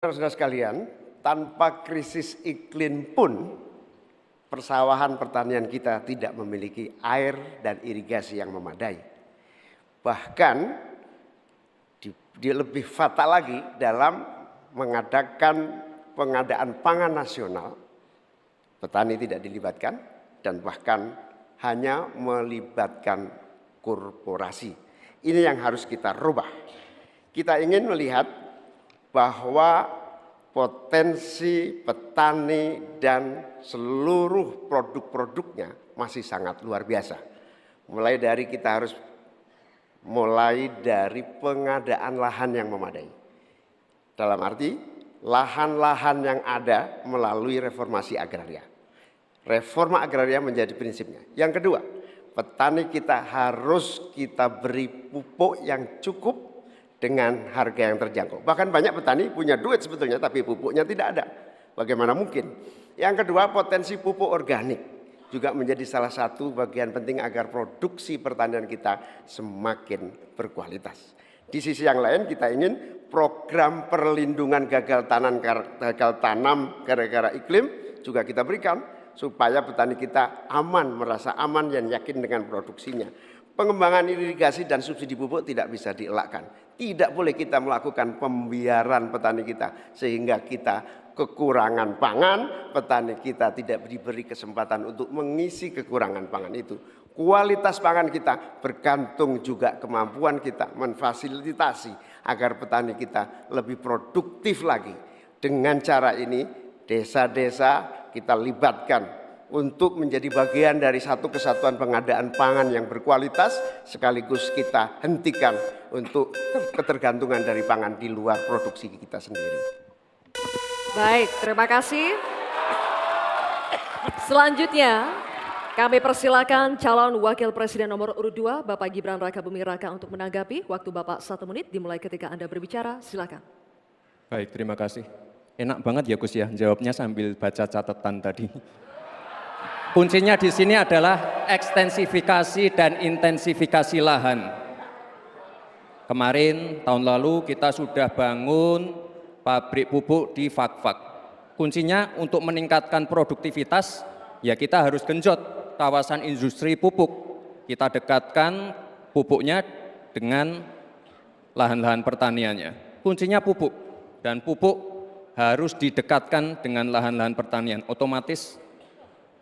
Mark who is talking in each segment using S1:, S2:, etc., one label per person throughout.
S1: Saudara-saudara sekalian, tanpa krisis iklim pun persawahan pertanian kita tidak memiliki air dan irigasi yang memadai. Bahkan dia lebih fatal lagi dalam mengadakan pengadaan pangan nasional. Petani tidak dilibatkan dan bahkan hanya melibatkan korporasi. Ini yang harus kita rubah. Kita ingin melihat bahwa potensi petani dan seluruh produk-produknya masih sangat luar biasa. Mulai dari pengadaan lahan yang memadai. Dalam arti lahan-lahan yang ada melalui reformasi agraria. Reforma agraria menjadi prinsipnya. Yang kedua, petani kita harus kita beri pupuk yang cukup dengan harga yang terjangkau. Bahkan banyak petani punya duit sebetulnya tapi pupuknya tidak ada. Bagaimana mungkin? Yang kedua, potensi pupuk organik juga menjadi salah satu bagian penting agar produksi pertanian kita semakin berkualitas. Di sisi yang lain kita ingin program perlindungan gagal tanam gara-gara iklim juga kita berikan supaya petani kita aman, merasa aman dan yakin dengan produksinya. Pengembangan irigasi dan subsidi pupuk tidak bisa dielakkan. Tidak boleh kita melakukan pembiaran petani kita sehingga kita kekurangan pangan, petani kita tidak diberi kesempatan untuk mengisi kekurangan pangan itu. Kualitas pangan kita bergantung juga kemampuan kita memfasilitasi agar petani kita lebih produktif lagi. Dengan cara ini desa-desa kita libatkan untuk menjadi bagian dari satu kesatuan pengadaan pangan yang berkualitas, sekaligus kita hentikan untuk ketergantungan dari pangan di luar produksi kita sendiri.
S2: Baik, terima kasih. Selanjutnya kami persilakan calon wakil presiden nomor urut 2 Bapak Gibran Rakabuming Raka untuk menanggapi. Waktu Bapak 1 menit dimulai ketika Anda berbicara, silakan.
S3: Baik, terima kasih. Enak banget ya Gus ya, jawabnya sambil baca catatan tadi. Kuncinya di sini adalah ekstensifikasi dan intensifikasi lahan. Kemarin tahun lalu kita sudah bangun pabrik pupuk di Fak-Fak. Kuncinya untuk meningkatkan produktivitas ya kita harus genjot kawasan industri pupuk. Kita dekatkan pupuknya dengan lahan-lahan pertaniannya. Kuncinya pupuk dan pupuk harus didekatkan dengan lahan-lahan pertanian. Otomatis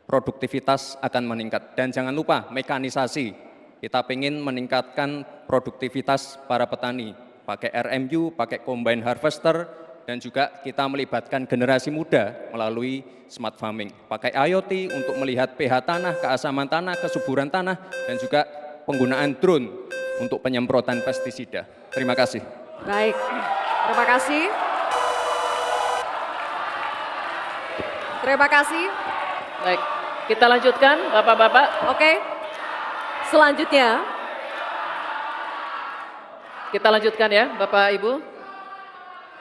S3: produktivitas akan meningkat. Dan jangan lupa mekanisasi. Kita ingin meningkatkan produktivitas para petani. Pakai RMU, pakai combine harvester, dan juga kita melibatkan generasi muda melalui smart farming. Pakai IoT untuk melihat pH tanah, keasaman tanah, kesuburan tanah, dan juga penggunaan drone untuk penyemprotan pestisida. Terima kasih.
S2: Baik, terima kasih. Terima kasih.
S4: Baik, kita lanjutkan Bapak-Bapak.
S2: Oke, selanjutnya.
S4: Kita lanjutkan ya Bapak Ibu.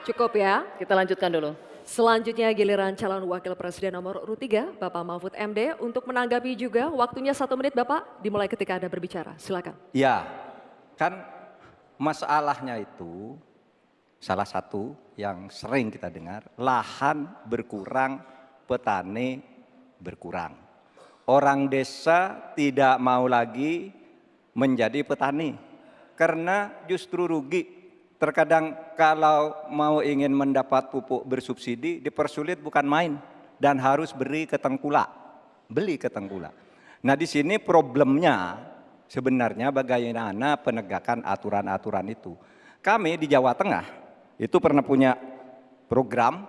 S2: Cukup ya.
S4: Kita lanjutkan dulu.
S2: Selanjutnya giliran calon wakil presiden nomor urut 3 Bapak Mahfud MD untuk menanggapi juga. Waktunya 1 menit Bapak, dimulai ketika Anda berbicara, silakan.
S5: Ya, kan masalahnya itu salah satu yang sering kita dengar, lahan berkurang, petani berkurang. Orang desa tidak mau lagi menjadi petani karena justru rugi. Terkadang kalau mau ingin mendapat pupuk bersubsidi dipersulit bukan main dan harus beli ke tengkulak. Nah di sini problemnya sebenarnya bagaimana penegakan aturan-aturan itu. Kami di Jawa Tengah itu pernah punya program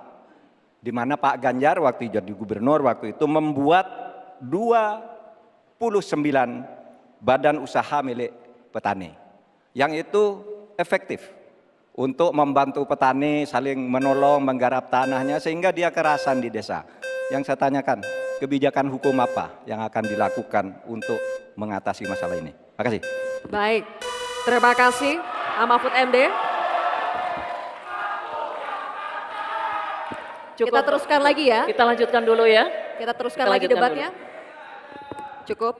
S5: di mana Pak Ganjar waktu jadi gubernur waktu itu membuat 29 badan usaha milik petani yang itu efektif untuk membantu petani saling menolong menggarap tanahnya sehingga dia kerasan di desa. Yang saya tanyakan, kebijakan hukum apa yang akan dilakukan untuk mengatasi masalah ini? Terima kasih.
S2: Baik, terima kasih Mahfud MD.
S4: Cukup.
S2: Kita teruskan lagi ya.
S4: Kita lanjutkan dulu ya.
S2: Kita teruskan
S4: Kita
S2: lagi
S4: lanjutkan
S2: debatnya. Cukup.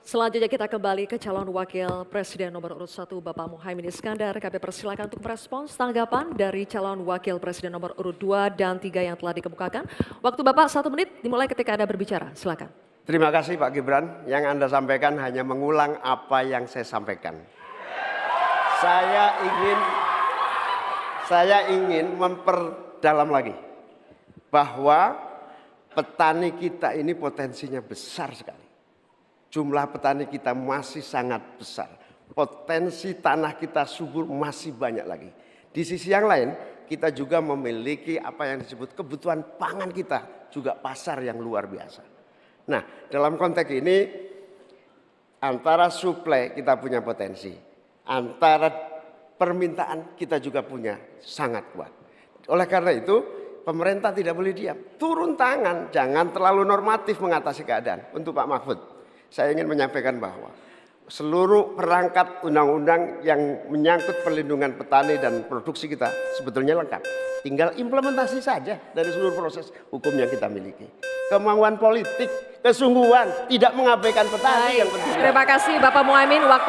S2: Selanjutnya kita kembali ke calon wakil presiden nomor urut 1 Bapak Muhaimin Iskandar. Kami persilakan untuk merespons tanggapan dari calon wakil presiden nomor urut 2 dan 3 yang telah dikemukakan. Waktu Bapak 1 menit dimulai ketika Anda berbicara. Silakan.
S1: Terima kasih Pak Gibran. Yang Anda sampaikan hanya mengulang apa yang saya sampaikan. Saya ingin memperdalam lagi bahwa petani kita ini potensinya besar sekali. Jumlah petani kita masih sangat besar. Potensi tanah kita subur masih banyak lagi. Di sisi yang lain, kita juga memiliki apa yang disebut kebutuhan pangan kita, juga pasar yang luar biasa. Nah, dalam konteks ini, antara suplai kita punya potensi, antara permintaan kita juga punya sangat kuat. Oleh karena itu, pemerintah tidak boleh diam. Turun tangan, jangan terlalu normatif mengatasi keadaan. Untuk Pak Mahfud, saya ingin menyampaikan bahwa seluruh perangkat undang-undang yang menyangkut perlindungan petani dan produksi kita sebetulnya lengkap. Tinggal implementasi saja dari seluruh proses hukum yang kita miliki. Kemauan politik, kesungguhan, tidak mengabaikan petani yang penting.
S2: Terima kasih Bapak Muhaimin. Waktu